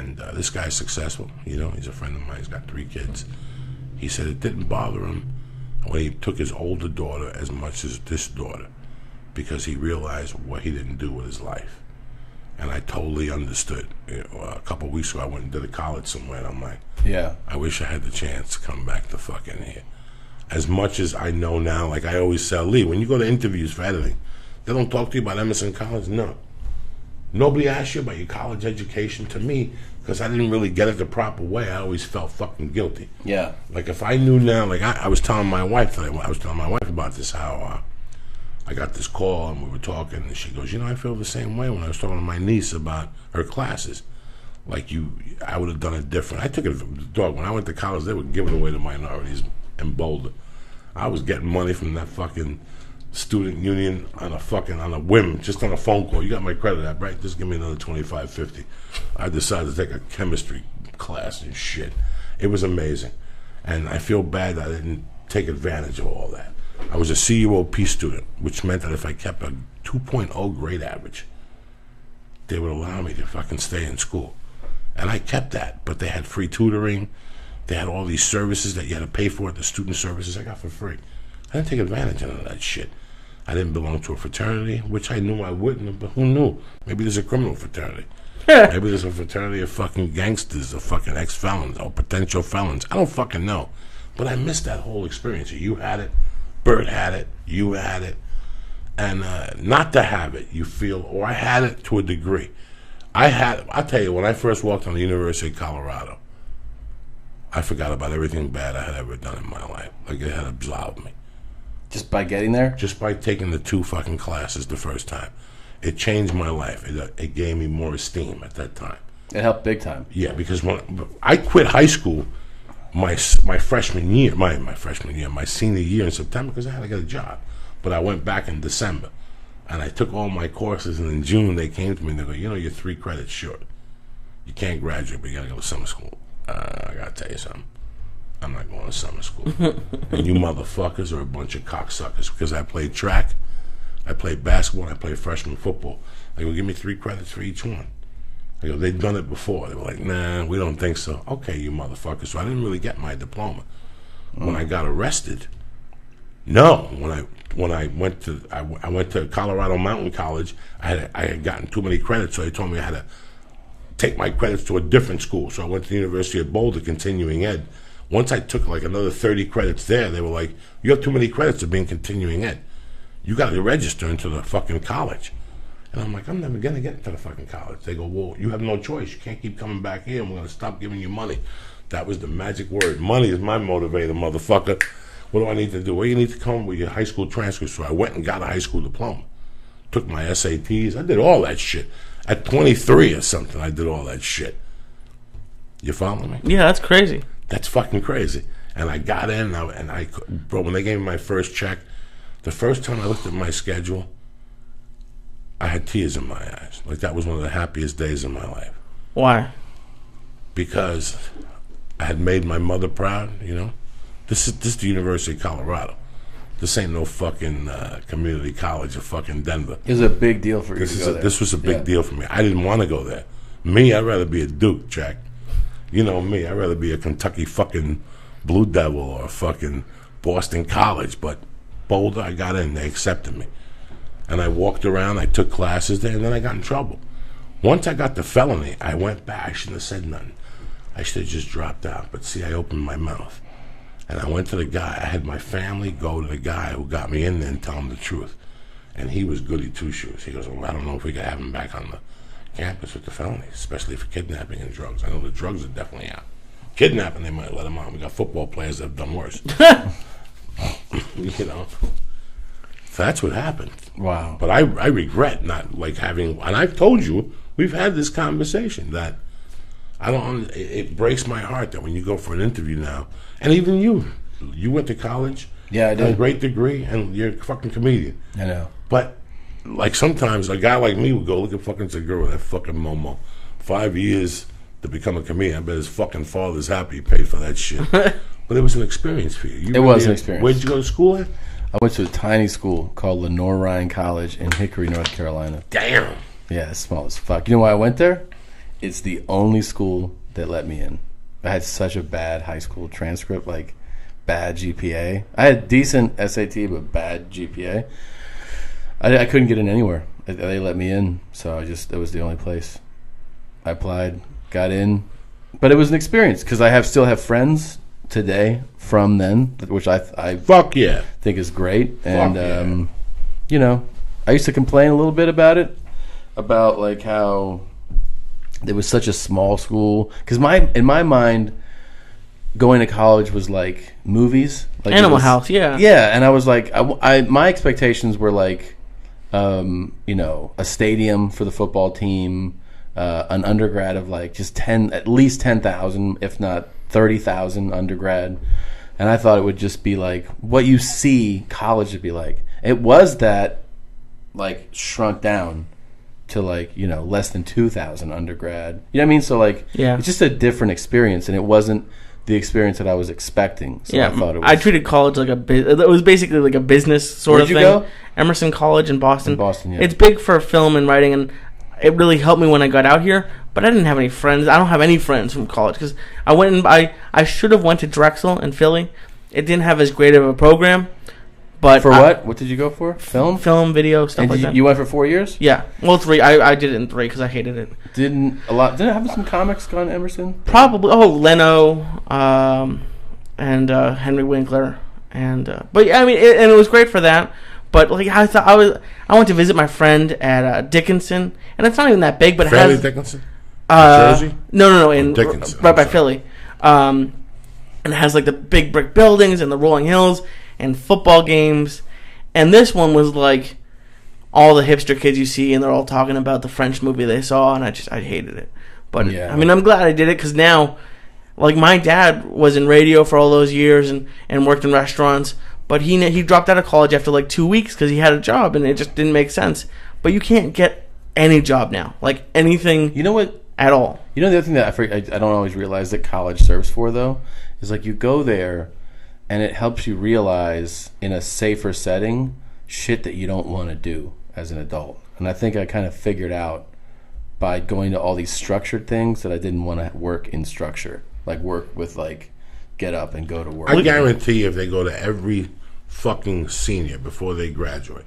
And this guy's successful. You know, he's a friend of mine. He's got 3 kids. He said it didn't bother him when he took his older daughter as much as this daughter, because he realized what he didn't do with his life. And I totally understood. You know, a couple of weeks ago, I went and did a college somewhere, and I'm like, yeah, I wish I had the chance to come back to fucking here. As much as I know now, like I always tell Lee, when you go to interviews for editing, they don't talk to you about Emerson College. No. Nobody asks you about your college education. To me, because I didn't really get it the proper way, I always felt fucking guilty. Yeah. Like if I knew now, like I was telling my wife, about this, how I got this call and we were talking, and she goes, you know, I feel the same way when I was talking to my niece about her classes. Like I would have done it different. I took it, dog, when I went to college, they were giving away to minorities in Boulder. I was getting money from that fucking student union on a whim, just on a phone call. You got my credit app, right? Just give me another $25.50. I decided to take a chemistry class and shit. It was amazing. And I feel bad that I didn't take advantage of all that. I was a CUOP student, which meant that if I kept a 2.0 grade average, they would allow me to fucking stay in school. And I kept that, but they had free tutoring. They had all these services that you had to pay for, the student services I got for free. I didn't take advantage of none of that shit. I didn't belong to a fraternity, which I knew I wouldn't, but who knew? Maybe there's a criminal fraternity. Maybe there's a fraternity of fucking gangsters or fucking ex-felons or potential felons. I don't fucking know. But I missed that whole experience. You had it, Bert had it, you had it. And not to have it, you feel, or I had it to a degree. I'll tell you, when I first walked on the University of Colorado, I forgot about everything bad I had ever done in my life. Like it had absolved me. Just by getting there? Just by taking the 2 fucking classes the first time. It changed my life. It gave me more esteem at that time. It helped big time. Yeah, because when I quit high school my freshman year, my senior year in September, because I had to get a job. But I went back in December, and I took all my courses, and in June they came to me and they go, you know, you're 3 credits short. You can't graduate, but you got to go to summer school. I got to tell you something. I'm not going to summer school. And you motherfuckers are a bunch of cocksuckers, because I played track, I played basketball, and I played freshman football. They go, give me 3 credits for each one. I go, they've done it before. They were like, nah, we don't think so. Okay, you motherfuckers. So I didn't really get my diploma. When I got arrested, no. When I went to Colorado Mountain College, I had gotten too many credits, so they told me I had to take my credits to a different school. So I went to the University of Boulder, continuing ed. Once I took like another 30 credits there, they were like, you have too many credits to be in continuing ed. You got to register into the fucking college. And I'm like, I'm never going to get into the fucking college. They go, well, you have no choice. You can't keep coming back here, and we're going to stop giving you money. That was the magic word. Money is my motivator, motherfucker. What do I need to do? Well, you need to come with your high school transcript. So I went and got a high school diploma. Took my SATs. I did all that shit. At 23 or something, I did all that shit. You follow me? Yeah, that's crazy. That's fucking crazy. And I got in, bro, when they gave me my first check, the first time I looked at my schedule, I had tears in my eyes. Like that was one of the happiest days of my life. Why? Because I had made my mother proud, you know. This is the University of Colorado. This ain't no fucking community college of fucking Denver. It was a big deal for you to go there. This was a big deal for me. I didn't want to go there. Me, I'd rather be a Duke, Jack. You know me, I'd rather be a Kentucky fucking Blue Devil or fucking Boston College. But Boulder, I got in. They accepted me. And I walked around, I took classes there, and then I got in trouble. Once I got the felony, I went back. I shouldn't have said nothing. I should have just dropped out. But see, I opened my mouth. And I went to the guy. I had my family go to the guy who got me in there and tell him the truth. And he was goody two-shoes. He goes, well, I don't know if we could have him back on the campus with the felony, especially for kidnapping and drugs. I know the drugs are definitely out. Kidnapping, they might let him out. We got football players that have done worse. You know. So that's what happened. Wow. But I regret not like having, and I've told you, we've had this conversation that it breaks my heart that when you go for an interview now, and even you went to college. Yeah, I did. Got a great degree, and you're a fucking comedian. I know. But, like, sometimes a guy like me would go, look at fucking the girl with that fucking Momo. 5 years to become a comedian. I bet his fucking father's happy he paid for that shit. But it was an experience for you. It was an experience. Where'd you go to school at? I went to a tiny school called Lenore Ryan College in Hickory, North Carolina. Damn. Yeah, it's small as fuck. You know why I went there? it's the only school that let me in. I had such a bad high school transcript, like bad GPA. I had decent SAT, but bad GPA. I couldn't get in anywhere. They let me in, so it was the only place. I applied, got in, but it was an experience because I still have friends today from then, which I Fuck yeah. think is great. And yeah. you know, I used to complain a little bit about it, about like how it was such a small school. Because in my mind, going to college was like movies, like Animal House, yeah, yeah. And I was like, my expectations were like, you know, a stadium for the football team, an undergrad of like just at least 10,000, if not 30,000 undergrad. And I thought it would just be like what you see college would be like. It was that, like, shrunk down to like, you know, less than 2,000 undergrad. You know what I mean? So like, yeah, it's just a different experience, and it wasn't the experience that I was expecting. So yeah, I thought it was. I treated college like it was basically like a business sort of thing. Where'd you go? Emerson College in Boston. In Boston, yeah. It's big for film and writing, and it really helped me when I got out here. But I didn't have any friends. I don't have any friends from college because I went and I should have went to Drexel in Philly. It didn't have as great of a program. But for what? What did you go for? Film, video, stuff and like that. You went for 4 years? Yeah, well, 3. I did it in 3 because I hated it. Didn't it have some comics gone Emerson? Probably. Oh, Leno, and Henry Winkler, and but yeah, I mean, and it was great for that. But like I went to visit my friend at Dickinson, and it's not even that big, but Fairleigh it has Dickinson, Jersey. No, in Dickinson, right by Philly, and it has like the big brick buildings and the rolling hills and football games. And this one was like all the hipster kids you see, and they're all talking about the French movie they saw, and I hated it. But yeah. I mean, I'm glad I did it because now, like, my dad was in radio for all those years and worked in restaurants, but he dropped out of college after like 2 weeks because he had a job and it just didn't make sense. But you can't get any job now, like anything. You know what? At all. You know the other thing that I don't always realize that college serves for, though, is like you go there and it helps you realize in a safer setting shit that you don't want to do as an adult. And I think I kind of figured out by going to all these structured things that I didn't want to work in structure, like work with like get up and go to work. I guarantee if they go to every fucking senior before they graduate,